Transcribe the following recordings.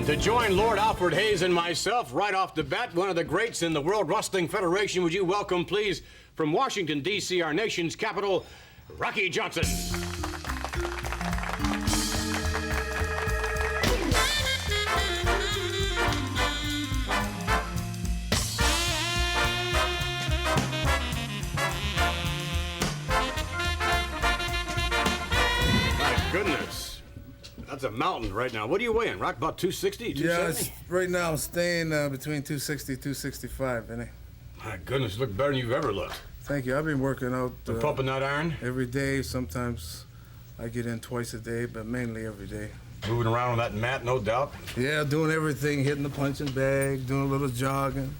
And to join Lord Alfred Hayes and myself right off the bat, one of the greats in the World Wrestling Federation, would you welcome, please, from Washington, D.C., our nation's capital, Rocky Johnson. My goodness. That's a mountain right now. What are you weighing, Rock? About 260, 270? Yeah, right now I'm staying between 260 and 265, Vinny. My goodness, you look better than you've ever looked. Thank you. I've been working out Been pumping that iron? every day. Sometimes I get in twice a day, but mainly every day. Moving around on that mat, no doubt. Yeah, doing everything, hitting the punching bag, doing a little jogging,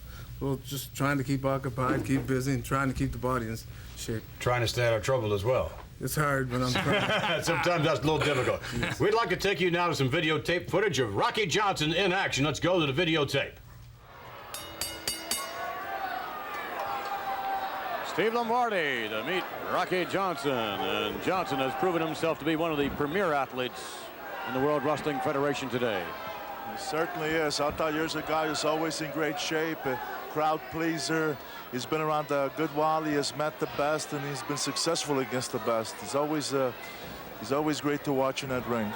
just trying to keep occupied, keep busy, and trying to keep the body in shape. Trying to stay out of trouble as well. It's hard, but I'm trying. Sometimes that's a little difficult. We'd like to take you now to some videotape footage of Rocky Johnson in action. Let's go to the videotape. Steve Lombardi to meet Rocky Johnson. And Johnson has proven himself to be one of the premier athletes in the World Wrestling Federation today. He certainly is. I thought here's a guy who's always in great shape, a crowd pleaser. He's been around a good while. He has met the best, and he's been successful against the best. He's always great to watch in that ring.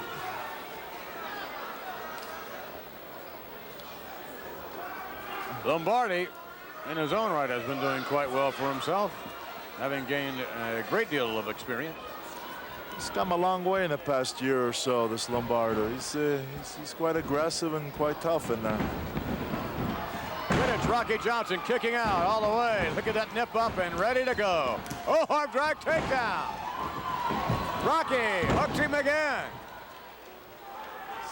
Lombardi, in his own right, has been doing quite well for himself, having gained a great deal of experience. He's come a long way in the past year or so, this Lombardo. He's quite aggressive and quite tough in there. It's Rocky Johnson kicking out all the way. Look at that nip up and ready to go. Oh, arm drag takedown. Rocky hooks him again.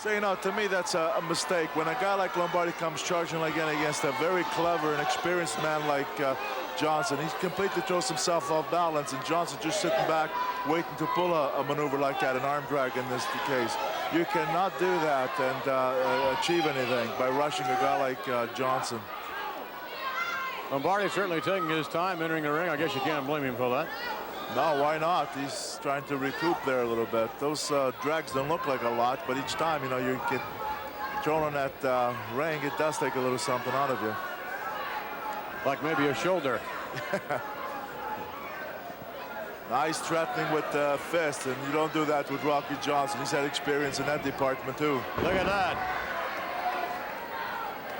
So, you know, to me, that's a mistake. When a guy like Lombardi comes charging again against a very clever and experienced man like Johnson, he completely throws himself off balance, and Johnson just sitting back, waiting to pull a maneuver like that, an arm drag in this case. You cannot do that and achieve anything by rushing a guy like Johnson. Lombardi certainly taking his time entering the ring. I guess you can't blame him for that. No, why not? He's trying to recoup there a little bit. Those drags don't look like a lot, but each time, you know, you get thrown on that ring, it does take a little something out of you. Like maybe a shoulder. Nice threatening with the fist, and you don't do that with Rocky Johnson. He's had experience in that department, too. Look at that.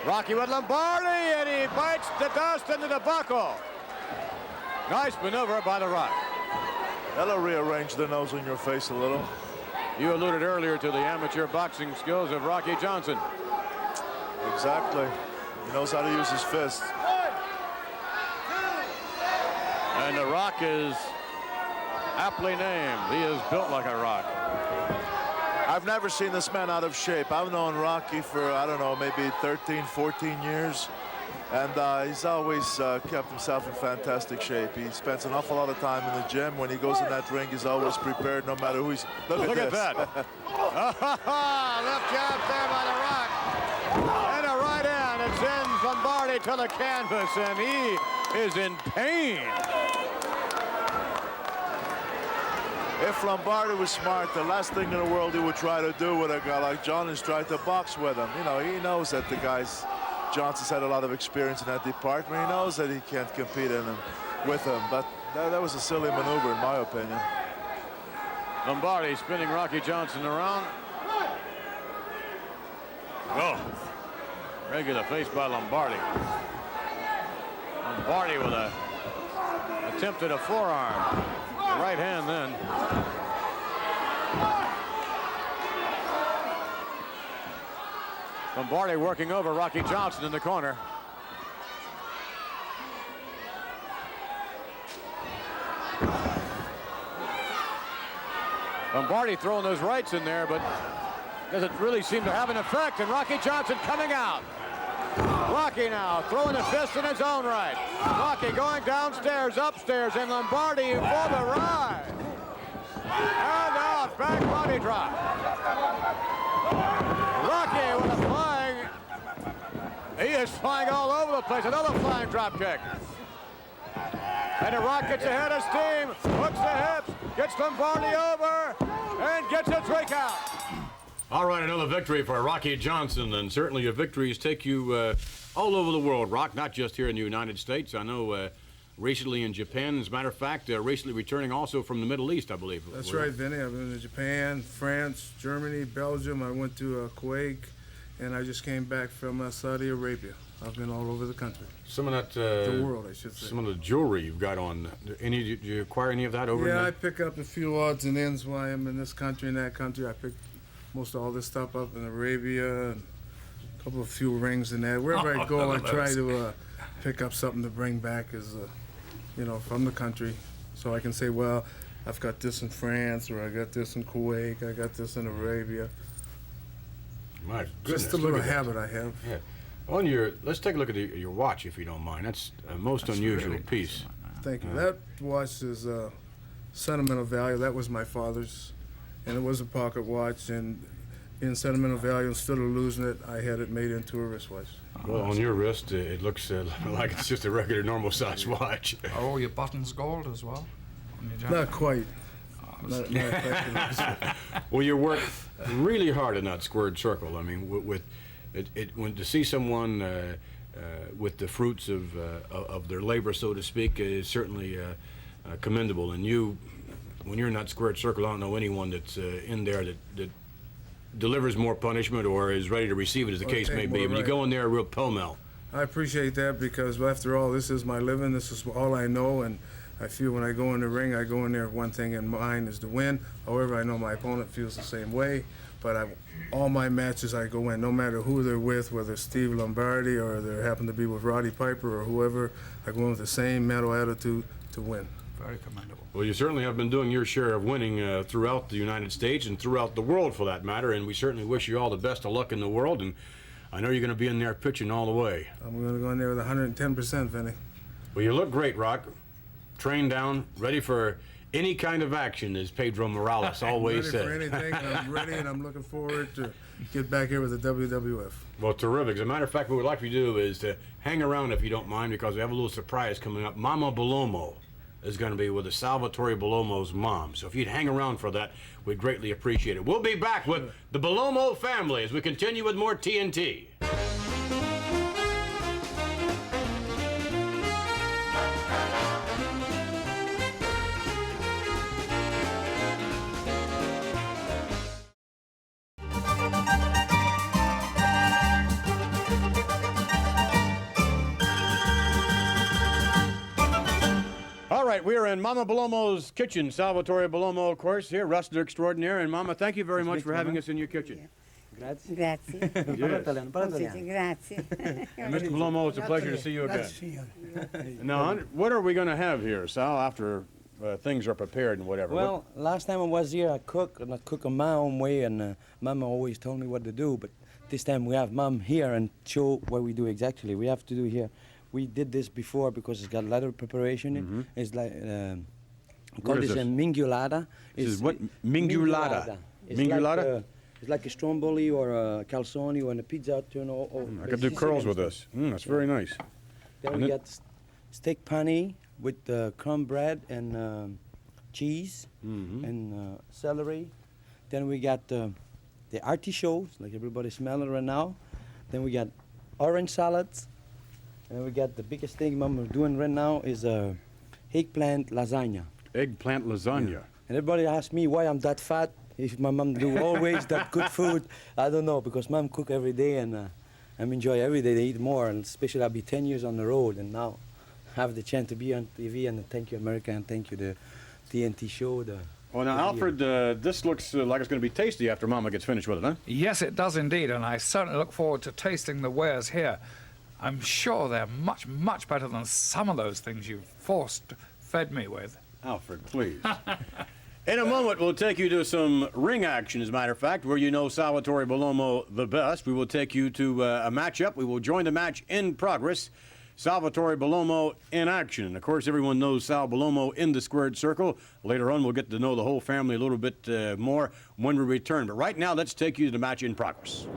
Rocky with Lombardi, and he bites the dust into the buckle. Nice maneuver by the Rock. That'll rearrange the nose on your face a little. You alluded earlier to the amateur boxing skills of Rocky Johnson. Exactly. He knows how to use his fists. And the Rock is aptly named. He is built like a rock. I've never seen this man out of shape. I've known Rocky for, I don't know, maybe 13, 14 years. And he's always kept himself in fantastic shape. He spends an awful lot of time in the gym. When he goes in that ring, he's always prepared, no matter who he's... Look at that. Left jab there by the Rock. And a right hand. It sends Lombardi to the canvas, and he is in pain. If Lombardi was smart, the last thing in the world he would try to do with a guy like John is try to box with him. You know, he knows that the guy's... Johnson's had a lot of experience in that department. He knows that he can't compete with him, but that was a silly maneuver, in my opinion. Lombardi spinning Rocky Johnson around. Oh, regular face by Lombardi. Lombardi with a attempt at a forearm. The right hand then. Lombardi working over Rocky Johnson in the corner. Lombardi throwing those rights in there, but doesn't really seem to have an effect. And Rocky Johnson coming out. Rocky now throwing a fist in his own right. Rocky going downstairs, upstairs, and Lombardi for the ride. And out, back body drop. Rocky with a flying. He is flying all over the place. Another flying drop kick. And the Rock gets ahead of steam, hooks the hips, gets Lombardi over, and gets a 3 count. All right, another victory for Rocky Johnson, and certainly your victories take you all over the world, Rock, not just here in the United States. I know recently in Japan, as a matter of fact, recently returning also from the Middle East, I believe. That's right, Vinny. I've been to Japan, France, Germany, Belgium. I went to Kuwait, and I just came back from Saudi Arabia. I've been all over the country. Some of that... the world, I should say. Some of the jewelry you've got on. Did you acquire any of that over Yeah, in I pick up a few odds and ends while I'm in this country and that country. I pick most of all this stuff up in Arabia, and a few rings and that. Wherever I go, I try to pick up something to bring back as, from the country. So I can say, well, I've got this in France, or I got this in Kuwait, I got this in Arabia. My goodness, just a little habit I have. Yeah. Let's take a look at your watch, if you don't mind. That's a most unusual really piece. Thank you. That watch is sentimental value. That was my father's, and it was a pocket watch. And in sentimental value, instead of losing it, I had it made into a wristwatch. Well, on your wrist, it looks like it's just a regular, normal-sized watch. Are all your buttons gold as well? On your jacket? Not quite. Not effectively. Well, you work really hard in that squared circle. I mean, when to see someone with the fruits of their labor, so to speak, is certainly commendable. And when you're in that squared circle, I don't know anyone that's in there that delivers more punishment or is ready to receive it, as the case may be. When you go in there, a real pell-mell. I appreciate that, because after all, this is my living. This is all I know, and I feel when I go in the ring, I go in there with one thing in mind, is to win. However, I know my opponent feels the same way. But all my matches I go in, no matter who they're with, whether it's Steve Lombardi or they happen to be with Roddy Piper or whoever, I go in with the same mental attitude to win. Very commendable. Well, you certainly have been doing your share of winning throughout the United States and throughout the world, for that matter, and we certainly wish you all the best of luck in the world, and I know you're going to be in there pitching all the way. I'm going to go in there with 110%, Vinny. Well, you look great, Rock. Trained down, ready for any kind of action, as Pedro Morales always said. Ready for anything. I'm ready, and I'm looking forward to get back here with the WWF. Well, terrific. As a matter of fact, what we'd like you to do is to hang around, if you don't mind, because we have a little surprise coming up. Mama Bellomo is going to be with the Salvatore Bellomo's mom. So if you'd hang around for that, we'd greatly appreciate it. We'll be back with the Bellomo family as we continue with more TNT. All right, we are in Mama Bellomo's kitchen. Salvatore Bellomo, of course, here, wrestler extraordinaire. And Mama, thank you very much for having us in your kitchen. Grazie. Grazie. Grazie. And Mr. Bellomo, it's a pleasure to see you again. Now, what are we going to have here, Sal, after things are prepared and whatever? Well, last time I was here, I cook on my own way, and Mama always told me what to do. But this time we have Mom here and show what we do exactly. We have to do here. We did this before because it's got a lot of preparation. Mm-hmm. It's like we call this a mingulata. This is what? Mingulata. Mingulata? It's like a stromboli or a calzone or a pizza. I could do curls with this. That's very nice. Then we got steak pani with crumb bread and cheese and celery. Then we got the artichokes, like everybody's smelling right now. Then we got orange salads. And we got the biggest thing Mom is doing right now is eggplant lasagna. Eggplant lasagna. Yeah. And everybody asks me why I'm that fat. If my mom do always that good food, I don't know, because Mom cook every day, and I'm enjoy every day to eat more, and especially I'll be 10 years on the road, and now have the chance to be on TV, and thank you America, and thank you the TNT show. Well, now, Alfred, this looks like it's going to be tasty after Mama gets finished with it, huh? Yes, it does indeed, and I certainly look forward to tasting the wares here. I'm sure they're much, much better than some of those things you've fed me with. Alfred, please. In a moment, we'll take you to some ring action, as a matter of fact, where you know Salvatore Bellomo the best. We will take you to a matchup. We will join the match in progress. Salvatore Bellomo in action. And, of course, everyone knows Sal Bellomo in the squared circle. Later on, we'll get to know the whole family a little bit more when we return. But right now, let's take you to the match in progress.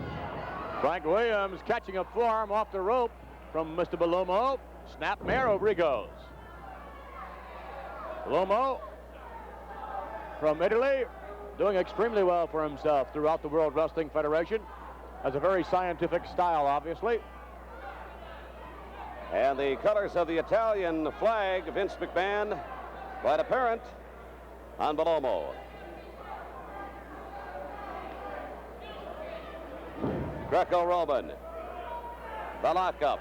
Frank Williams catching a forearm off the rope from Mr. Bellomo. Snap mare, over he goes. Bellomo from Italy doing extremely well for himself throughout the World Wrestling Federation. Has a very scientific style, obviously. And the colors of the Italian flag, Vince McMahon, quite apparent on Bellomo. Greco-Roman. The lockup.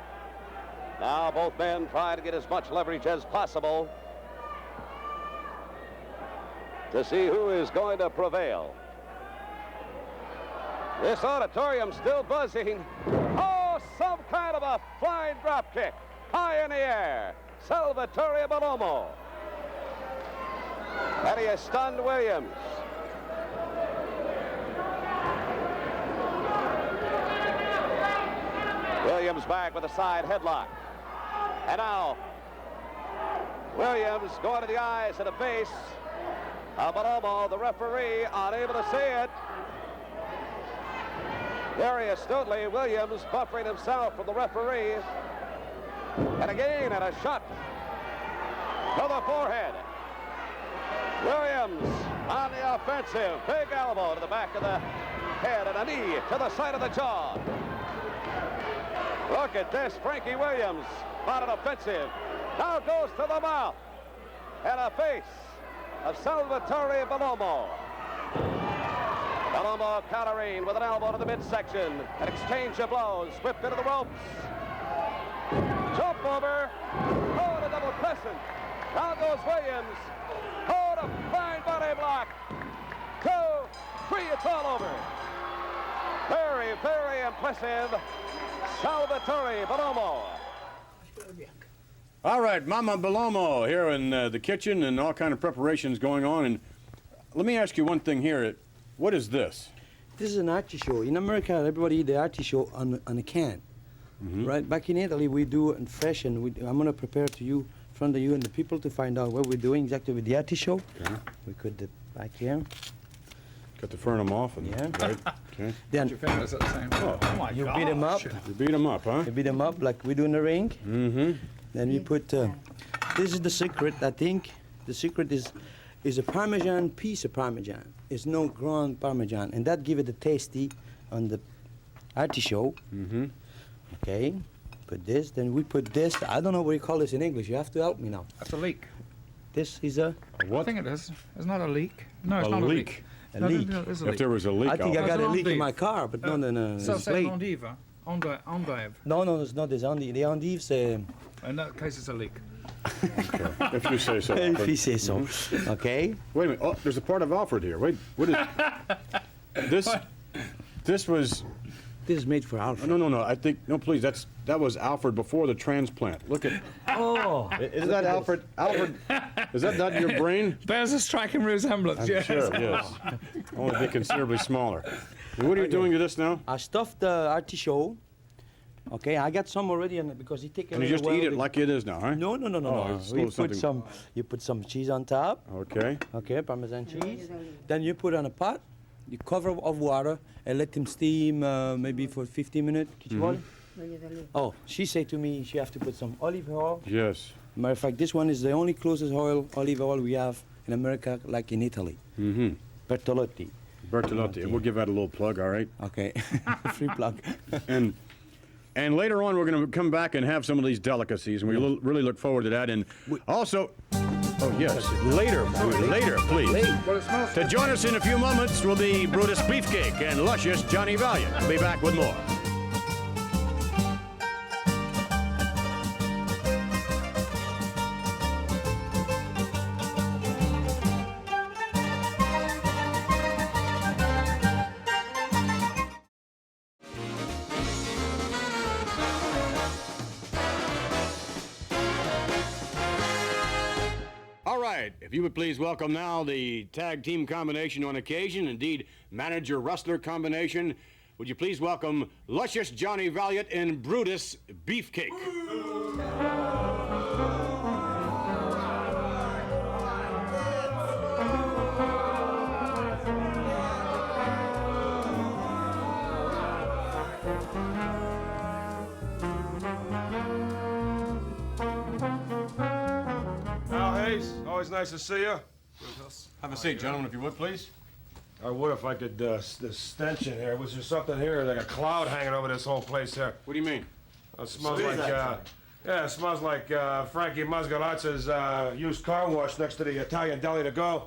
Now both men try to get as much leverage as possible to see who is going to prevail. This auditorium still buzzing. Oh, some kind of a flying drop kick high in the air. Salvatore Bellomo. And he has stunned Williams. Williams back with a side headlock. And now, Williams going to the eyes and the face of Bellomo, the referee, unable to see it. Very astutely, Williams buffering himself from the referee. And again, and a shot to the forehead. Williams on the offensive. Big elbow to the back of the head and a knee to the side of the jaw. Look at this, Frankie Williams on an offensive. Now goes to the mouth and a face of Salvatore Bellomo. Bellomo countering with an elbow to the midsection. An exchange of blows, whipped into the ropes. Jump over. Oh, the double crescent. Now goes Williams. Oh, the fine body block. 2, 3, it's all over. Very, very impressive. Salvatore Bellomo. All right, Mama Bellomo here in the kitchen, and all kind of preparations going on. And let me ask you one thing here. What is this? This is an artichoke. In America, everybody eat the artichoke on a can. Right? Back in Italy, we do it fresh, and I'm going to prepare to you, in front of you and the people, to find out what we're doing exactly with the artichoke. Okay. We could back here. Got to fern them off. And, Yeah. Right? Okay. Put your fingers at the same time. Oh my You gosh. beat them up. You beat them up, huh? You beat them up like we do in the ring. Mm-hmm. Then we put, this is the secret, I think. The secret is a Parmesan, piece of Parmesan. It's no ground Parmesan, and that give it a tasty on the artichoke. Mm-hmm. Okay, put this, then we put this. I don't know what you call this in English. You have to help me now. That's a leek. This is a I think it is. It's not a leek. No, it's not a leek. A No, leak. no, it is a If leek. there was a leak, I think I I'll- got a That's an leak in endive. my car, but no, Ça, it's c'est late. un endive. Endive. No, it's not. There's endive. The endive, c'est... In that case, it's a leek. if you say so. If you say so. Okay. Wait a minute. Oh, there's a part of Alfred here. Wait, what is this? This was. This is made for Alfred. No. I think no. Please, that was Alfred before the transplant. Look at. Oh. Isn't that Alfred? Alfred, is that not your brain? There's a striking resemblance, I'm yes. sure. Yes. Only be considerably smaller. What are you doing to this now? I stuffed the artichoke. Okay, I got some already, because it takes a Can you little just while eat it to- like it is now, huh? No. Oh, it's We still put something- you put some cheese on top. Okay. Okay, Parmesan cheese. Then you put on a pot, you cover of water, and let them steam maybe for 15 minutes. Oh, she said to me she have to put some olive oil. Yes. Matter of fact, this one is the only closest olive oil we have in America, like in Italy. Mm-hmm. Bertolotti. Bertolotti. We'll give that a little plug, all right? Okay, free plug. And later on, we're going to come back and have some of these delicacies, and we really look forward to that. And also, oh yes, later, please. Well, it smells. To join us in a few moments will be Brutus Beefcake and luscious Johnny Valiant. We'll be back with more. All right, if you would please welcome now the tag team combination on occasion, indeed manager-wrestler combination. Would you please welcome luscious Johnny Valiant and Brutus Beefcake. Al Hayes, always nice to see you. Have a seat, gentlemen, if you would, please. I would if I could, this stench in here. Was there something here, like a cloud hanging over this whole place here? What do you mean? It smells like, yeah, it smells like Frankie Masgalazza's used car wash next to the Italian deli to go.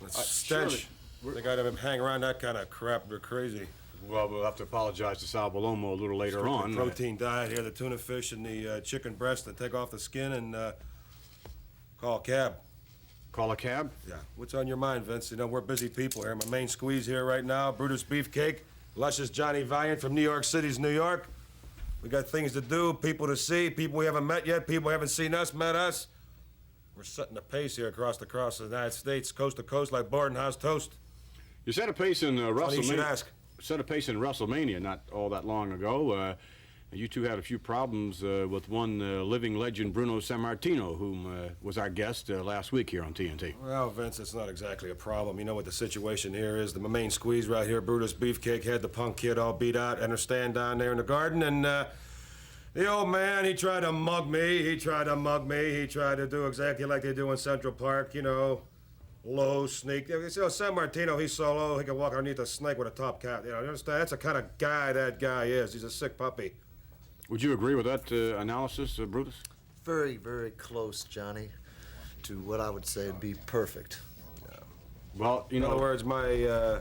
It's stench. They got him hang around that kind of crap. They're crazy. Well, we'll have to apologize to Sal Bellomo a little later on. Protein diet here, the tuna fish and the chicken breast, and take off the skin and call a cab. Call a cab? Yeah. What's on your mind, Vince? You know, we're busy people here. My main squeeze here right now, Brutus Beefcake, luscious Johnny Valiant from New York City's New York. We got things to do, people to see, people we haven't met yet, people who haven't seen us, met us. We're setting the pace here across the United States, coast to coast, like boarding house toast. You set a pace in WrestleMania. You should ask. Set a pace in WrestleMania not all that long ago. You two had a few problems with one living legend, Bruno Sammartino, whom was our guest last week here on TNT. Well, Vince, it's not exactly a problem. You know what the situation here is. The main squeeze right here, Brutus Beefcake, had the punk kid all beat out and her stand down there in the garden, and the old man, he tried to mug me. He tried to do exactly like they do in Central Park, you know, low, sneak. You know, Sammartino, he's so low, he can walk underneath a snake with a top cap. You know, you understand? That's the kind of guy that guy is. He's a sick puppy. Would you agree with that analysis, Brutus? Very, very close, Johnny, to what I would say would be perfect. Yeah. Well, you know... In other words, my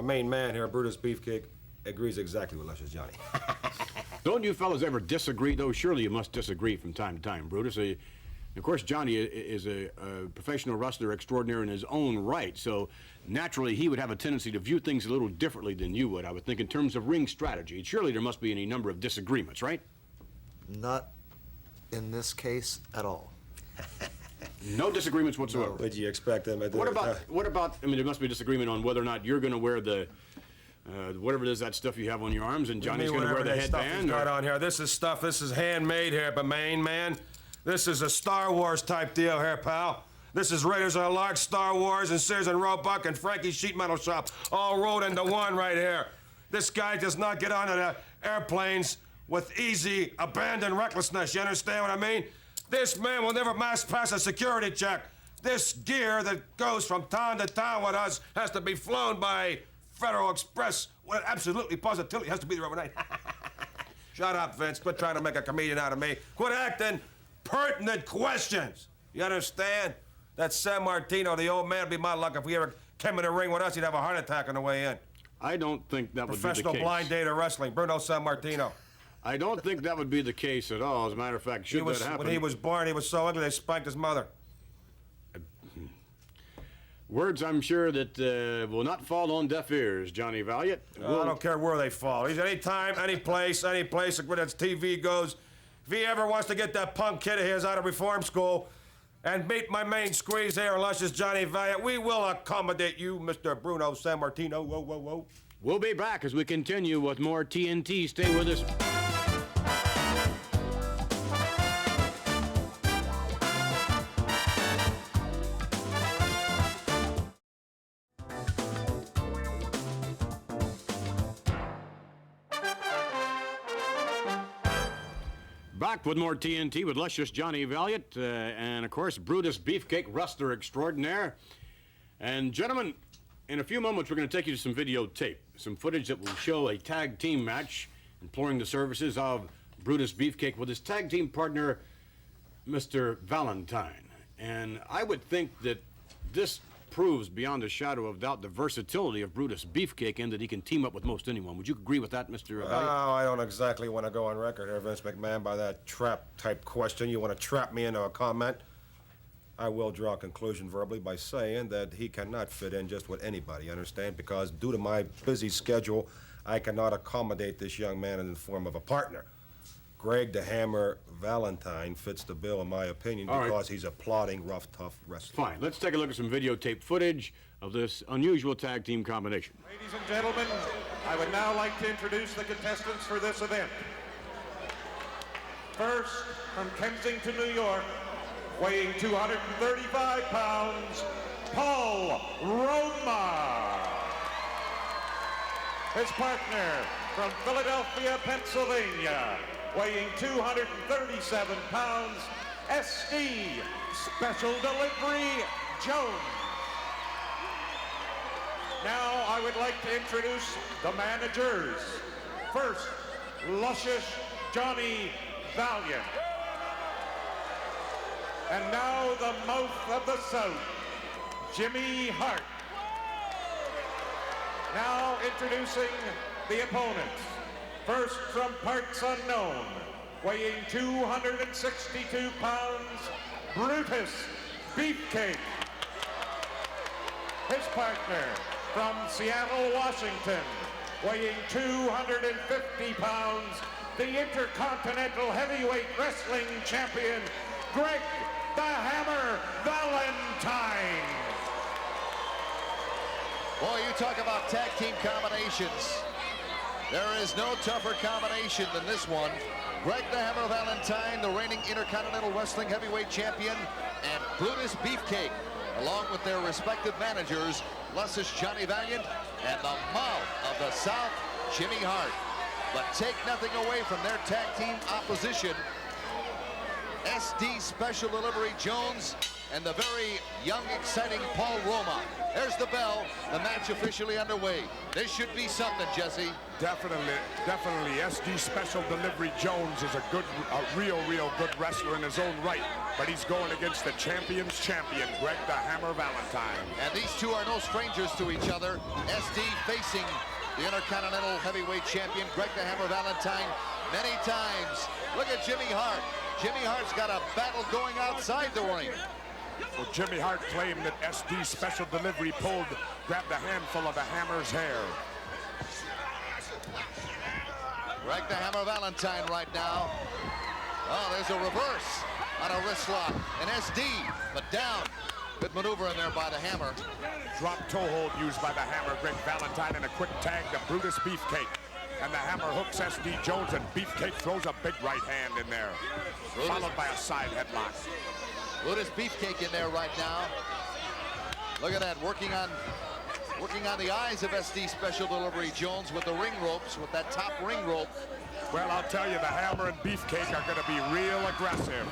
main man here, Brutus Beefcake, agrees exactly with Luscious Johnny. Don't you fellas ever disagree, though? Surely you must disagree from time to time, Brutus. Of course, Johnny is a professional wrestler extraordinaire in his own right, so naturally he would have a tendency to view things a little differently than you would, I would think, in terms of ring strategy. Surely there must be any number of disagreements, right? Not in this case at all. No disagreements whatsoever. What'd you expect them to do? What about, I mean, there must be a disagreement on whether or not you're going to wear the, whatever it is, that stuff you have on your arms, and Johnny's going to wear the headband? Got on here. This is handmade here, but main man. This is a Star Wars type deal here, pal. This is Raiders of the Lark, Star Wars, and Sears and Roebuck, and Frankie's Sheet Metal Shop, all rolled into one right here. This guy does not get onto the airplanes with easy, abandoned recklessness. You understand what I mean? This man will never pass a security check. This gear that goes from town to town with us has to be flown by Federal Express. Well, absolutely, positively has to be there overnight. Shut up, Vince. Quit trying to make a comedian out of me. Quit acting pertinent questions. You understand? That Sammartino, the old man, would be my luck. If he ever came in the ring with us, he'd have a heart attack on the way in. I don't think that would be the case. Professional blind date of wrestling, Bruno Sammartino. I don't think that would be the case at all. As a matter of fact, should that happen... When he was born, he was so ugly they spanked his mother. Words, I'm sure, that will not fall on deaf ears, Johnny Valiant. I don't care where they fall. He's any time, any place where his TV goes. If he ever wants to get that punk kid of his out of reform school and meet my main squeeze here, luscious Johnny Valiant, we will accommodate you, Mr. Bruno Sammartino. Whoa, whoa, whoa. We'll be back as we continue with more TNT. Stay with us. Back with more TNT with luscious Johnny Valiant and, of course, Brutus Beefcake, wrestler extraordinaire. And, gentlemen, in a few moments, we're going to take you to some videotape, some footage that will show a tag team match imploring the services of Brutus Beefcake with his tag team partner, Mr. Valentine. And I would think that this proves beyond a shadow of doubt the versatility of Brutus Beefcake and that he can team up with most anyone. Would you agree with that, Mr. Valiant? Oh, I don't exactly want to go on record here, Vince McMahon, by that trap-type question. You want to trap me into a comment? I will draw a conclusion verbally by saying that he cannot fit in just with anybody, understand? Because due to my busy schedule, I cannot accommodate this young man in the form of a partner. Greg the Hammer Valentine fits the bill, in my opinion, because he's a plodding, rough, tough wrestler. Fine. Let's take a look at some videotape footage of this unusual tag team combination. Ladies and gentlemen, I would now like to introduce the contestants for this event. First, from Kensington, New York, weighing 235 pounds, Paul Roma. His partner from Philadelphia, Pennsylvania, weighing 237 pounds, SD Special Delivery Jones. Now I would like to introduce the managers. First, luscious Johnny Valiant. And now the mouth of the South, Jimmy Hart. Now introducing the opponents. First from parts unknown, weighing 262 pounds, Brutus Beefcake. His partner from Seattle, Washington, weighing 250 pounds, the Intercontinental Heavyweight Wrestling Champion, Greg the Hammer Valentine. Boy, you talk about tag team combinations. There is no tougher combination than this one. Greg the Hammer Valentine, the reigning Intercontinental Wrestling Heavyweight Champion, and Brutus Beefcake, along with their respective managers, luscious Johnny Valiant and the mouth of the South, Jimmy Hart. But take nothing away from their tag team opposition. SD Special Delivery Jones and the very young, exciting Paul Roma. There's the bell. The match officially underway. This should be something, Jesse. Definitely. SD Special Delivery Jones is a real good wrestler in his own right. But he's going against the champion's champion, Greg the Hammer Valentine. And these two are no strangers to each other. SD facing the Intercontinental Heavyweight Champion, Greg the Hammer Valentine, many times. Look at Jimmy Hart. Jimmy Hart's got a battle going outside the ring. Well, Jimmy Hart claimed that SD Special Delivery grabbed a handful of the Hammer's hair. Greg the Hammer Valentine right now. Oh, there's a reverse on a wrist lock. And SD, but down. Good maneuver in there by the Hammer. Drop toe hold used by the Hammer, Greg Valentine, and a quick tag to Brutus Beefcake. And the Hammer hooks SD Jones, and Beefcake throws a big right hand in there, followed by a side headlock. Brutus Beefcake in there right now. Look at that, working on the eyes of SD Special Delivery Jones with the ring ropes, with that top ring rope. Well, I'll tell you, the Hammer and Beefcake are going to be real aggressive.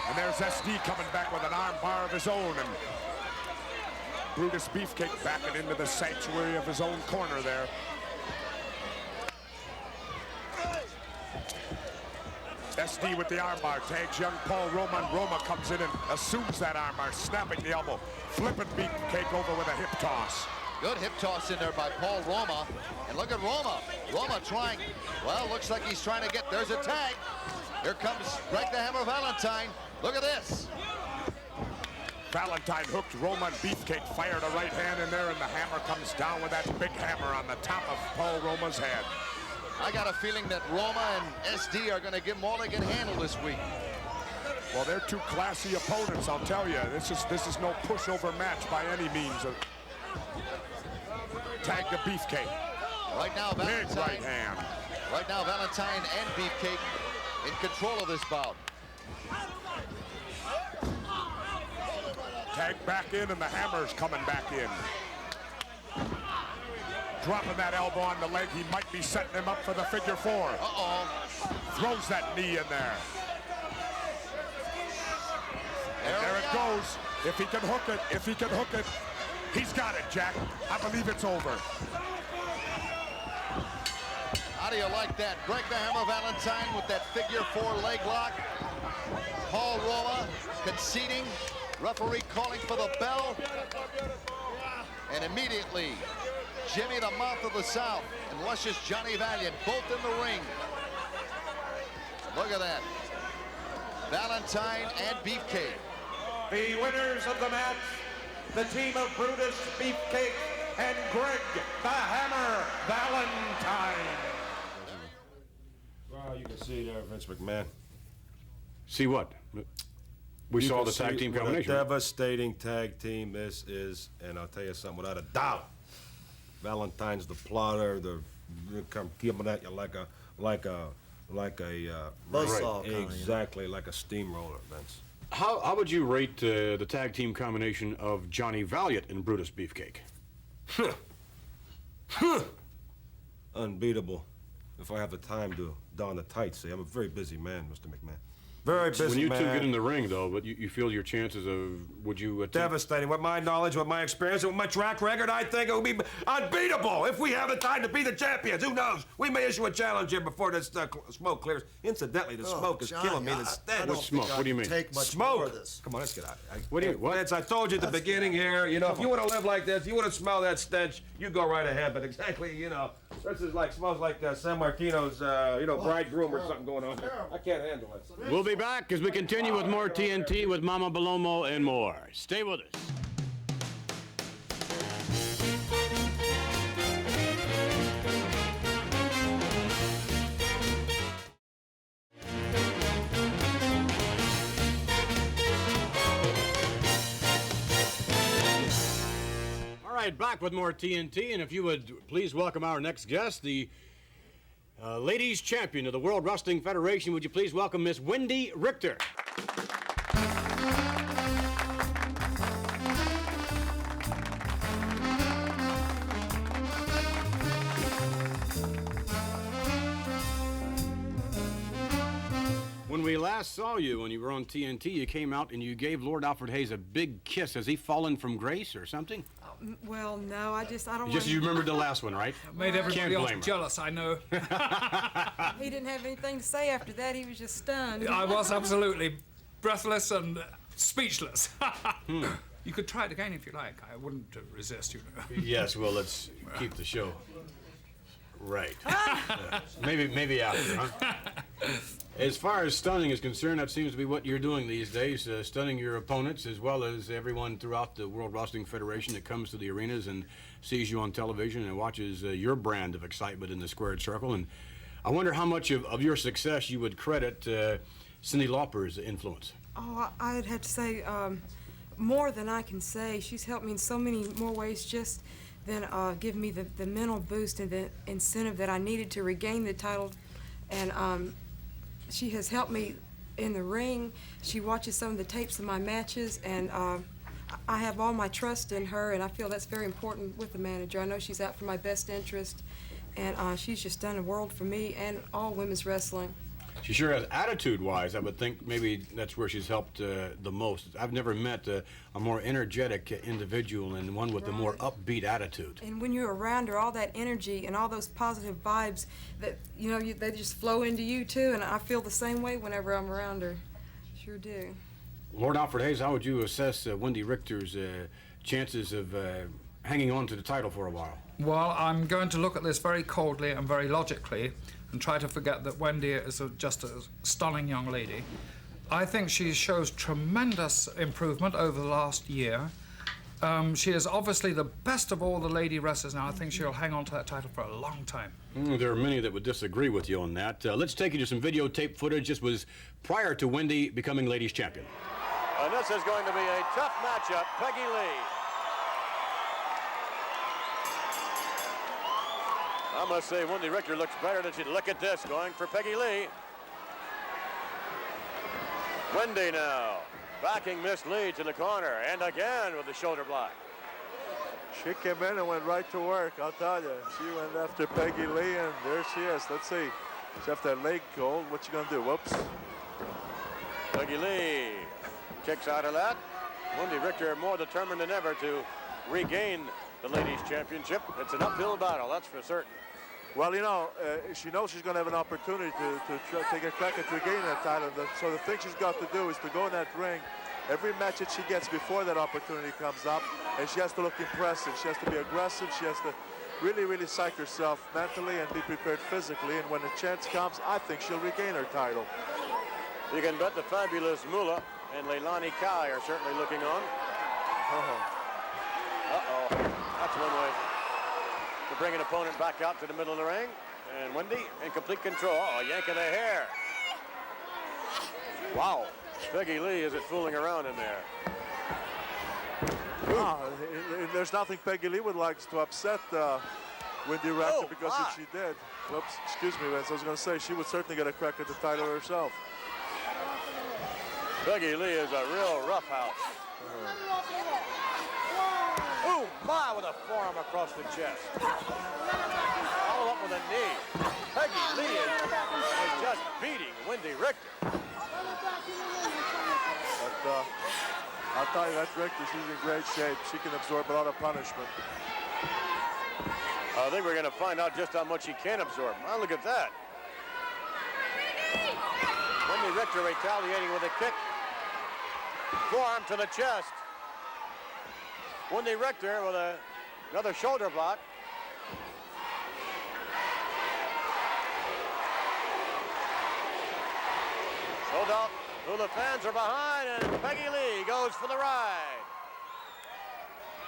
And there's SD coming back with an arm bar of his own, and Brutus Beefcake backing into the sanctuary of his own corner there. SD with the armbar, tags young Paul Roma, and Roma comes in and assumes that armbar, snapping the elbow, flipping Beefcake over with a hip toss. Good hip toss in there by Paul Roma. And look at Roma. Roma trying, well, looks like he's trying to get, there's a tag. Here comes Greg the Hammer Valentine. Look at this. Valentine hooked Roma, and Beefcake fired a right hand in there, and the Hammer comes down with that big hammer on the top of Paul Roma's head. I got a feeling that Roma and SD are going to give them all they can handle this week. Well, they're two classy opponents, I'll tell you. This is no pushover match by any means. Tag to Beefcake. Right now, Valentine. Big right hand. Right now, Valentine and Beefcake in control of this bout. Tag back in, and the Hammer's coming back in. Dropping that elbow on the leg. He might be setting him up for the figure four. Uh-oh. Throws that knee in there. And there it goes. If he can hook it, he's got it, Jack. I believe it's over. How do you like that? Greg the Hammer Valentine with that figure four leg lock. Paul Roma conceding. Referee calling for the bell. And immediately, Jimmy the Mouth of the South and luscious Johnny Valiant both in the ring. Look at that. Valentine and Beefcake. The winners of the match, the team of Brutus Beefcake and Greg the Hammer Valentine. Well, you can see there, Vince McMahon. See what? We saw the tag team combination. A devastating tag team this is, and I'll tell you something without a doubt. Valentine's the plotter, come giving at you like a buzzsaw, exactly, like a steamroller, Vince. How would you rate the tag team combination of Johnny Valiant and Brutus Beefcake? Unbeatable. If I have the time to don the tights, see, I'm a very busy man, Mr. McMahon. Very busy, When you two man. get in the ring, though, but you feel your chances of, would you attempt? Devastating. With my knowledge, with my experience, with my track record, I think it would be unbeatable if we have the time to be the champions. Who knows? We may issue a challenge here before this smoke clears. Incidentally, the smoke is Johnny, killing me. The stench. What smoke? What do you mean? Take much Smoke. more of this. Come on, let's get out. What do you? What? Vince, I told you at the beginning here, you know, if you want to live like this, you want to smell that stench, you go right ahead. But exactly, you know, this is like, smells like San Martino's, bridegroom or something going on here. I can't handle it. We'll be back as we continue with more TNT with Mama Bellomo and more. Stay with us. All right, back with more TNT, and if you would please welcome our next guest, the ladies champion of the World Wrestling Federation. Would you please welcome Miss Wendy Richter? When we last saw you, when you were on TNT, you came out and you gave Lord Alfred Hayes a big kiss. Has he fallen from grace or something? Well, no, I don't Just you remembered the last one, right? Made everybody Can't else blame her. jealous, I know. He didn't have anything to say after that. He was just stunned. I was absolutely breathless and speechless. You could try it again if you like. I wouldn't resist, you know. Yes, well, let's keep the show right. Maybe after, huh? As far as stunning is concerned, that seems to be what you're doing these days, stunning your opponents as well as everyone throughout the World Wrestling Federation that comes to the arenas and sees you on television and watches your brand of excitement in the squared circle. And I wonder how much of your success you would credit Cyndi Lauper's influence. Oh, I'd have to say more than I can say. She's helped me in so many more ways just than give me the mental boost and the incentive that I needed to regain the title. And she has helped me in the ring. She watches some of the tapes of my matches, and I have all my trust in her, and I feel that's very important with the manager. I know she's out for my best interest, and she's just done a world for me and all women's wrestling. She sure has, attitude-wise, I would think maybe that's where she's helped the most. I've never met a more energetic individual and one with a more upbeat attitude. And when you're around her, all that energy and all those positive vibes, that they just flow into you too, and I feel the same way whenever I'm around her. Sure do. Lord Alfred Hayes, how would you assess Wendy Richter's chances of hanging on to the title for a while? Well, I'm going to look at this very coldly and very logically and try to forget that Wendy is just a stunning young lady. I think she shows tremendous improvement over the last year. She is obviously the best of all the lady wrestlers now. I think she'll hang on to that title for a long time. There are many that would disagree with you on that. Let's take you to some videotape footage. This was prior to Wendy becoming ladies champion. And this is going to be a tough matchup. Peggy Lee. I must say, Wendy Richter looks better than she. Look at this, going for Peggy Lee. Wendy now, backing Miss Lee to the corner, and again with the shoulder block. She came in and went right to work, I'll tell you. She went after Peggy Lee, and there she is. Let's see. She has that leg cold. What you gonna do? Whoops. Peggy Lee kicks out of that. Wendy Richter more determined than ever to regain the ladies' championship. It's an uphill battle, that's for certain. Well, she knows she's going to have an opportunity to take a crack at regaining that title. So the thing she's got to do is to go in that ring every match that she gets before that opportunity comes up, and she has to look impressive. She has to be aggressive. She has to really, really psych herself mentally and be prepared physically. And when the chance comes, I think she'll regain her title. You can bet the fabulous Moolah and Leilani Kai are certainly looking on. Uh-oh. That's one way to bring an opponent back out to the middle of the ring. And Wendy in complete control. A yank of the hair. Wow. Peggy Lee isn't fooling around in there. There's nothing Peggy Lee would like to upset Wendy Richter, because if she did, whoops, excuse me, Vince, I was going to say she would certainly get a crack at the title herself. Peggy Lee is a real roughhouse. Ooh, my, with a forearm across the chest. Follow up with a knee. Peggy Lee is just beating Wendy Richter. I'll tell you, that Richter, she's in great shape. She can absorb a lot of punishment. I think we're going to find out just how much she can absorb. Oh, look at that. Wendy Richter retaliating with a kick. Forearm to the chest. Wendy Richter with another shoulder block. Sold out who the fans are behind, and Peggy Lee goes for the ride.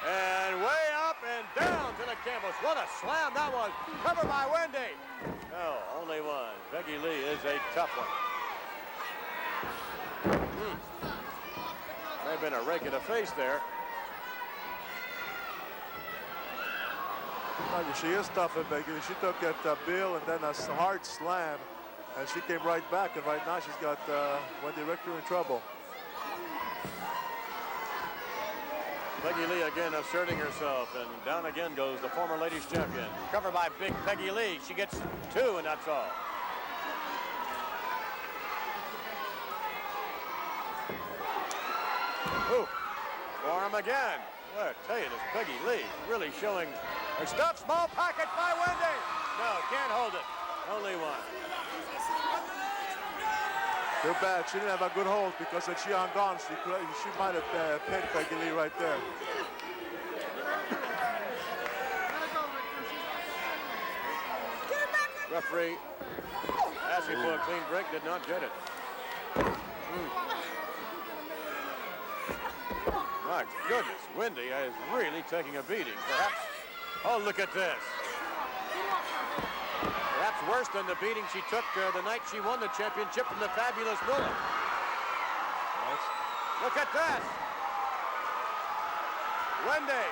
And way up and down to the canvas. What a slam that was. Covered by Wendy. No, only one. Peggy Lee is a tough one. May have been a rake in the face there. She is tough, and Peggy. She took at Bill and then a hard slam, and she came right back, and right now she's got Wendy Richter in trouble. Peggy Lee again asserting herself, and down again goes the former ladies champion. Covered by big Peggy Lee. She gets 2, and that's all. Ooh, forearm again. Well, I tell you, this Peggy Lee really showing her stuff. Small package by Wendy. No, can't hold it. Only one. Too bad she didn't have a good hold, because if she hung on, she might have pinned Peggy Lee right there. Referee asking for a clean break, did not get it. My goodness, Wendy is really taking a beating. Perhaps, oh, look at this. Perhaps worse than the beating she took the night she won the championship from the fabulous Moolah. Look at this. Wendy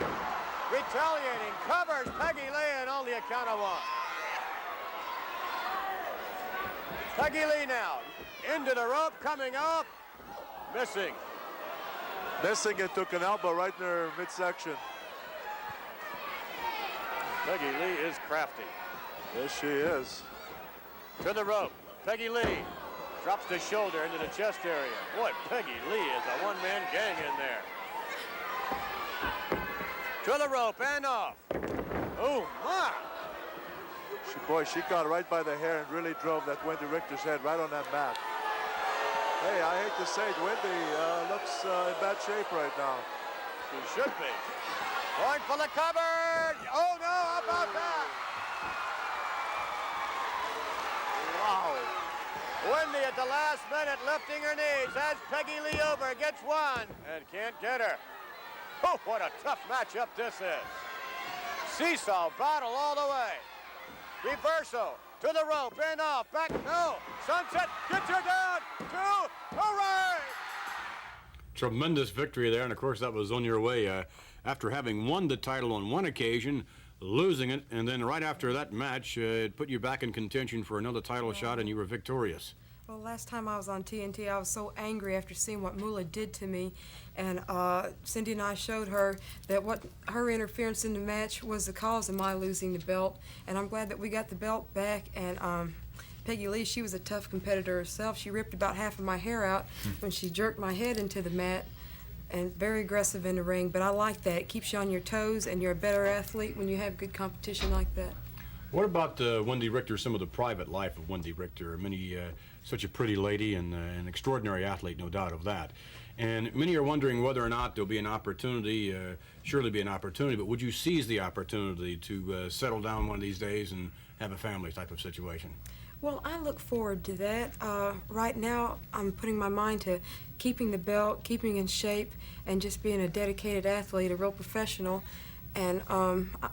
retaliating, covers Peggy Lee, and only a count of 1. Peggy Lee now into the rope, coming up, missing. Missing and took an elbow right in her midsection. Peggy Lee is crafty. Yes, she is. To the rope. Peggy Lee drops the shoulder into the chest area. Boy, Peggy Lee is a one-man gang in there. To the rope and off. Oh, my. She got right by the hair and really drove that Wendy Richter's head right on that mat. Hey, I hate to say it, Wendy looks in bad shape right now. She should be. Going for the cover. Oh, no, how about that? Wow. Wendy at the last minute lifting her knees, has Peggy Lee over, gets 1, and can't get her. Oh, what a tough matchup this is. Seesaw battle all the way. Reversal to the rope and off, back, no. Sunset, gets her down, 2, hooray! Tremendous victory there, and of course that was on your way after having won the title on one occasion, losing it, and then right after that match, it put you back in contention for another title shot, and you were victorious. Well, last time I was on TNT, I was so angry after seeing what Moolah did to me, and Cindy and I showed her that what her interference in the match was the cause of my losing the belt, and I'm glad that we got the belt back. And Peggy Lee, she was a tough competitor herself. She ripped about half of my hair out when she jerked my head into the mat, and very aggressive in the ring, but I like that. It keeps you on your toes, and you're a better athlete when you have good competition like that. What about Wendy Richter, some of the private life of Wendy Richter? Such a pretty lady and an extraordinary athlete, no doubt of that. And many are wondering whether or not there'll be an opportunity, surely be an opportunity, but would you seize the opportunity to settle down one of these days and have a family type of situation? Well, I look forward to that. Right now, I'm putting my mind to keeping the belt, keeping in shape, and just being a dedicated athlete, a real professional. And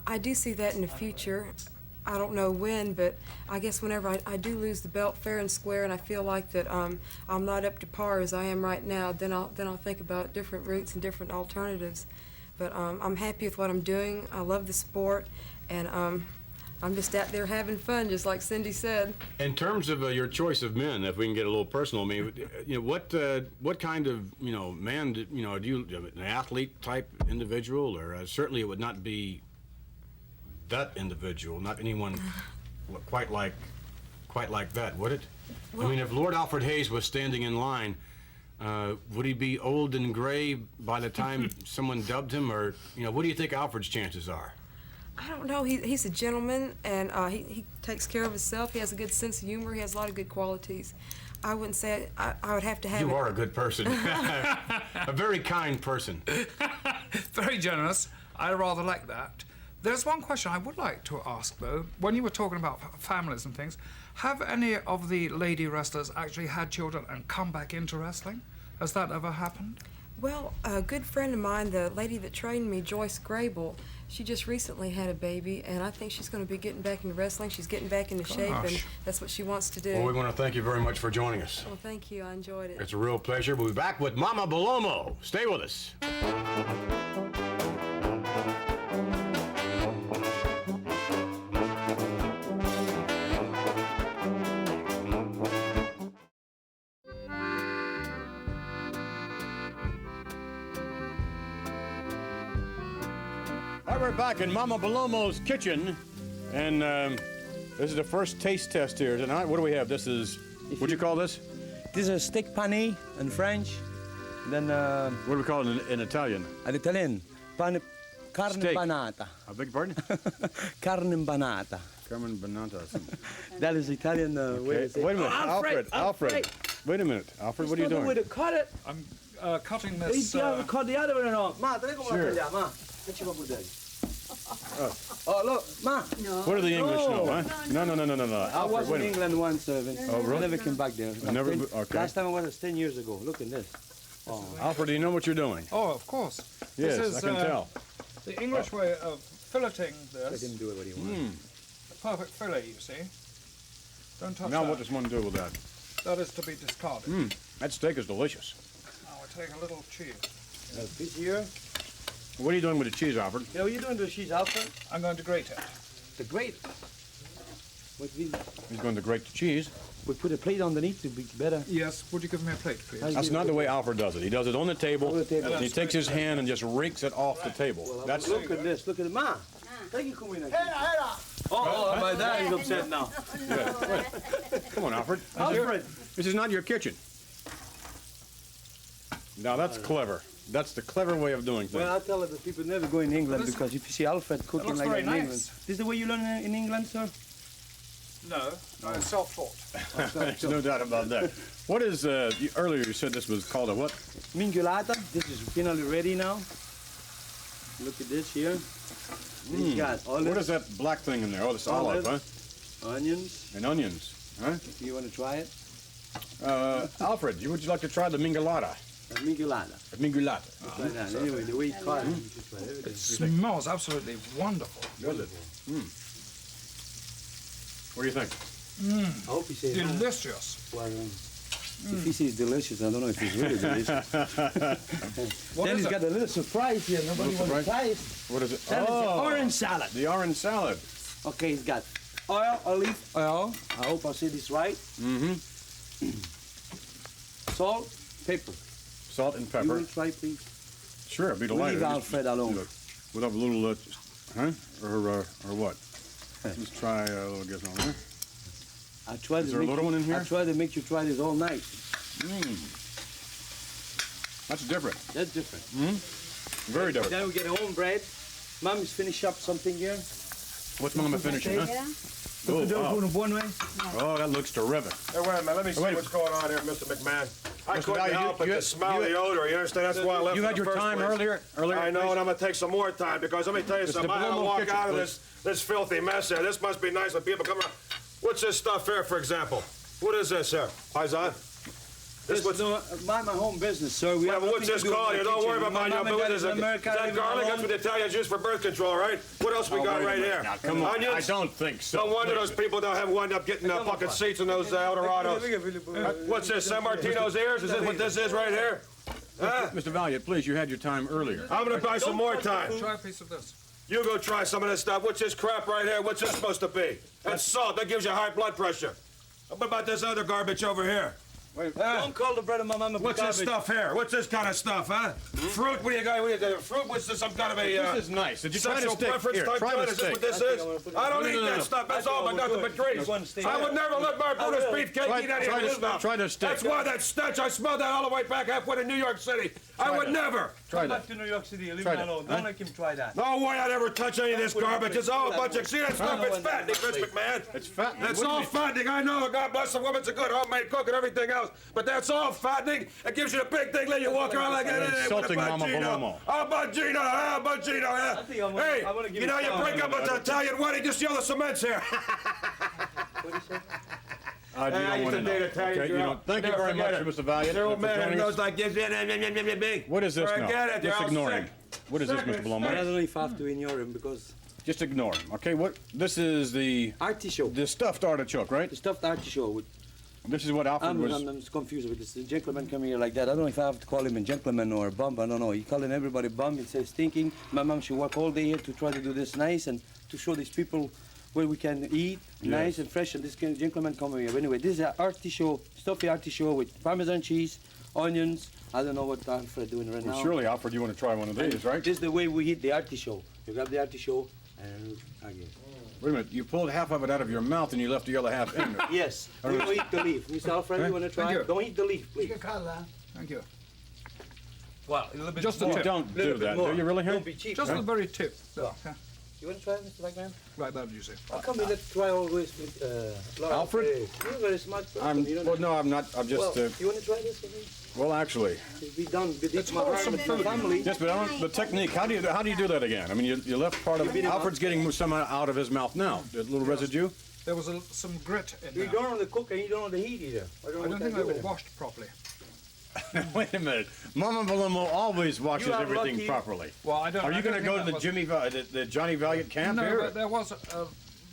I do see that in the future. I don't know when, but I guess whenever I do lose the belt fair and square, and I feel like that I'm not up to par as I am right now, then I'll think about different routes and different alternatives. But I'm happy with what I'm doing. I love the sport, and I'm just out there having fun, just like Cindy said. In terms of your choice of men, if we can get a little personal, I mean, what kind of man do you an athlete type individual, or certainly it would not be that individual, not anyone quite like that, would it? Well, I mean, if Lord Alfred Hayes was standing in line, Would he be old and gray by the time someone dubbed him, or what do you think Alfred's chances are? I don't know. He's a gentleman, and he takes care of himself. He has a good sense of humor. He has a lot of good qualities. I wouldn't say I would have to have. You are a good person. A very kind person. Very generous. I rather like that. There's one question I would like to ask, though. When you were talking about families and things, have any of the lady wrestlers actually had children and come back into wrestling? Has that ever happened? Well, a good friend of mine, the lady that trained me, Joyce Grable, she just recently had a baby, and I think she's going to be getting back into wrestling. She's getting back into shape, and that's what she wants to do. Well, we want to thank you very much for joining us. Well, thank you. I enjoyed it. It's a real pleasure. We'll be back with Mama Bellomo. Stay with us. We're back in Mama Bellomo's kitchen, and this is the first taste test here tonight. What do we have? This is, what do you call this? This is steak pane in French. Then what do we call it in Italian? In Italian, carne banata. I beg your pardon? Carne banata. Carne banata. That is Italian way to say. Wait a minute, Alfred. Wait a minute, Alfred. What are you doing? Way to cut it. I'm cutting this. Cut the other one off. Ma, sure. Oh, look, Ma. No. What do the English know, huh? No. Alfred, I was in England once, oh, really? I never came back there. Okay. Last time I was 10 years ago. Look at this. Oh. Alfred, do you know what you're doing? Oh, of course. Yes, this is, I can tell. The English way of filleting this. Let him do it what he wants. A perfect fillet, you see. Don't touch now that. What does one do with that? That is to be discarded. That steak is delicious. Now I take a little cheese. A piece here. What are you doing with the cheese, Alfred? Yeah, what are you doing with the cheese, Alfred? I'm going to grate it. To grate? He's going to grate the cheese. We put a plate underneath to be better. Yes, would you give me a plate, please? That's not the way Alfred does it. He does it on the table, and he takes his hand and just rakes it off the table. Well, that's. Look at this. Look at it. Ma. Thank you, Kumina. Oh, my dad is upset now. Come on, Alfred. Alfred. This is not your kitchen. Now, that's clever. That's the clever way of doing things. Well, I tell her that people never go in England because if you see Alfred cooking like that in England. This is the way you learn in England, sir? No, it's self-taught. There's no doubt about that. What is, earlier you said this was called a what? Mingulata. This is finally ready now. Look at this here. He's got olives. What is that black thing in there? Oh, this olive, huh? Onions. And onions, huh? If you want to try it. Alfred, would you like to try the mingulata? Mingulata. Mingulata. Like that. Anyway, the way you cut it. It smells absolutely wonderful. Does it? What do you think? I hope he says delicious. Well, if he says delicious, I don't know if he's really delicious. Then he's got a little surprise here. Nobody wants to taste. What is it? That is the orange salad. The orange salad. Okay, he's got olive oil. I hope I say this right. Salt, pepper. Salt and pepper. You will try, please? Sure, I'd be delighted. Leave Alfred alone. With a little, huh? Or what? Let's try a little guess on there. Is there a little one in here? I tried to make you try this all night. That's different. That's different. Very different. Then we get our own bread. Mommy's finish up something here. What's Mama finishing, huh? Oh, that looks terrific. Hey, wait a minute. Let me see what's going on here, Mr. McMahon. I couldn't help but to smell the odor. You understand? That's why I left. You had your time earlier. I know, and I'm going to take some more time because let me tell you something. I gotta walk out of this filthy mess here. This must be nice when people come around. What's this stuff here, for example? What is this here? Paisan? This was my home business, sir. Yeah, but what's this called here? Don't worry about your business. Is that garlic? That's what the Italians use for birth control, right? What else we got right here? Now, come on. Onions? I don't think so. No wonder those people don't have wind up getting fucking seats in those Eldorados. What's this? San Martino's ears? Is this what this is right here? Huh? Mr. Valiant, please, you had your time earlier. I'm going to buy some more time. Try a piece of this. You go try some of this stuff. What's this crap right here? What's this supposed to be? That's salt. That gives you high blood pressure. What about this other garbage over here? Don't call the bread of my mama What's this stuff here? What's this kind of stuff, huh? Fruit? What do you got? What do you, fruit? What's this? Some kind of a This is nice. Did you try the sexual steak? preference Here, type try deal? the Is this what steak. this is? I don't eat that stuff. That's all I got the grease. I would never let my Brutus beefcake eat any of this stuff. Try the steak. That's why that stench. I smelled that all the way back halfway to New York City. I would never. Try Come that. back to New York City. Leave Try him that. alone. Don't let him try that. No way I'd ever touch any of this garbage. It's all a bunch of... See that stuff? It's fattening, Vince McMahon. It's fattening. That's What do you all mean? fattening. I know. God bless the woman's a good homemade cook and everything else. But that's all fattening. It gives you the big thing, let you walk around like that. Insulting Mama Bellomo. Oh, Bongino. Oh, Bongino. I think I'm gonna- Hey, I'm gonna give you know, it you some. break up an Italian wedding, just yell the cement's here. You don't want to know. Okay, you know, thank you very much, Mr. Valiant. Your old for man joining us. goes like this. What is this now? Forget it. You're Just all ignore sick. him. What is this, Mr. I Bellomo? don't know if I have to ignore him because Just ignore him. Okay, what? This is the artichoke. the stuffed artichoke, right? The stuffed artichoke. With, This is what Alfred was. I'm confused with this. The gentleman come here like that. I don't know if I have to call him a gentleman or a bum. I don't know. He calling everybody bum. He says stinking. My mom should work all day here to try to do this nice and to show these people where we can eat nice and fresh. And this kind of gentleman come here. Anyway, this is an artichoke, stuffed artichoke with Parmesan cheese, onions. I don't know what Alfred doing right Well, now. surely, Alfred, you want to try one of these, right? This is the way we eat the artichoke. You grab the artichoke and again. Wait a minute. You pulled half of it out of your mouth and you left the other half in there. Yes. We don't eat the leaf. Mr. Alfred, you want to try? Thank you. Don't eat the leaf, please. Thank you. Well, a little bit Just the more. tip. Don't do Little bit that. more. Do you really, Don't be cheap. Just huh? the very tip. So. Okay. You want to try, Mr. Blackman? Right there, you see. How come you let try always with Laura? Alfred? Hey, you're a very smart person. You don't Well, no, I'm not. I'm just. well, you want to try this with me? Well, actually, It'll be done with It's my wholesome food. family. yes, but I don't, the technique. How do you do that again? I mean, you left part of Alfred's getting some out of his mouth now. A little residue. There was some grit in You there. don't know the cook and you don't know the heat either. I don't think they were washed properly. Wait a minute. Mama Bellomo always washes You are everything lucky. properly. Well, I don't. Are I you don't going to go think to that the was- the Johnny Valiant camp No, here? but there was.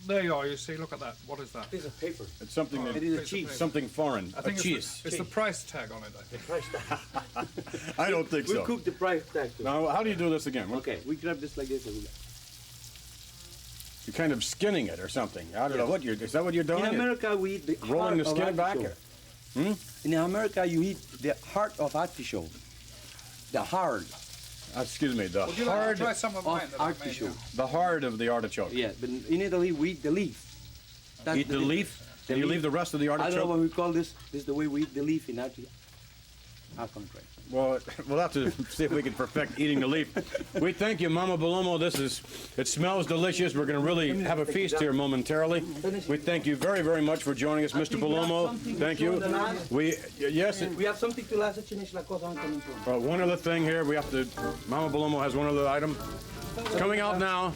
There you are. You see. Look at that. What is that? Piece of paper. It's something that It is a Piece of cheese. paper. something foreign. I think a cheese. it's the price tag on it. I think. Price tag. I don't think We so. cook the price tag too. Now, how do you do this again? Okay, we grab this like this. And You're kind of skinning it or something. I don't know what you're. Is that what you're doing? in America, we eat the Rolling the heart of skin back? artichoke. In America, you eat the heart of artichoke. The heart Excuse me. The Would you like to hard, try some of mine of that I made artichoke. here? the heart of the artichoke. Yeah, but in Italy, we eat the leaf. That's Eat the leaf. And you leave the rest of the I don't know artichoke. what we call this. This is the way we eat the leaf in artichoke. I'll come try. Well, we'll have to see if we can perfect eating the leaf. We thank you, Mama Bellomo. It smells delicious. We're going to really have a feast here momentarily. We thank you very, very much for joining us, Mr. Bellomo. Thank you. Yes. We have something to last finish la cosa anche non pronto. One other thing here. We have to. Mama Bellomo has one other item. It's coming out now.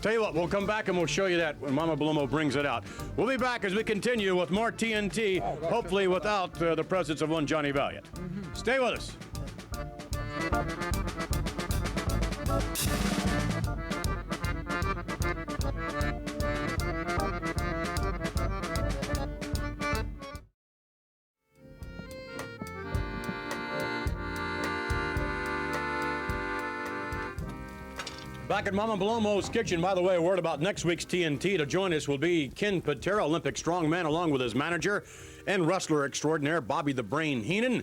Tell you what, we'll come back and we'll show you that when Mama Bellomo brings it out. We'll be back as we continue with more TNT, hopefully without the presence of one Johnny Valiant. Stay with us. Back at Mama Bellomo's kitchen. By the way, a word about next week's TNT. To join us will be Ken Patera, Olympic strongman, along with his manager and wrestler extraordinaire, Bobby the Brain Heenan.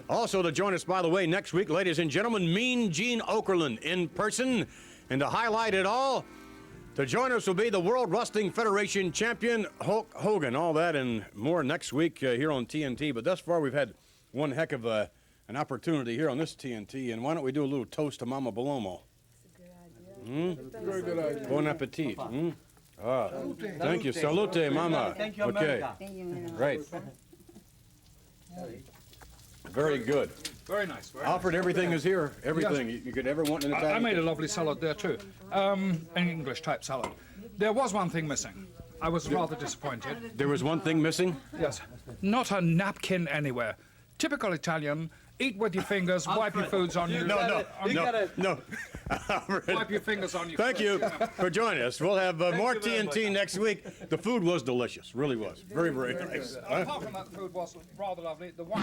Also to join us, by the way, next week, ladies and gentlemen, Mean Gene Okerlund in person. And to highlight it all, to join us will be the World Wrestling Federation champion, Hulk Hogan. All that and more next week here on TNT. But thus far, we've had one heck of an opportunity here on this TNT. And why don't we do a little toast to Mama Bellomo? Very good idea. Bon appetit. Ah, thank you. Salute, Mama. Thank you, Okay, America. great. Very good. Very nice. Very Alfred, everything is here. Everything you could ever want in an nice. Italian. I made a lovely salad there too, an English type salad. There was one thing missing. I was rather disappointed. There was one thing missing. Yes, not a napkin anywhere. Typical Italian. Eat with your fingers. Wipe your foods on you. No. Wipe your fingers on you. Thank you for joining us. We'll have more TNT next week. The food was delicious. Really was. Very, very nice. Apart from that, the food was rather lovely. The wine.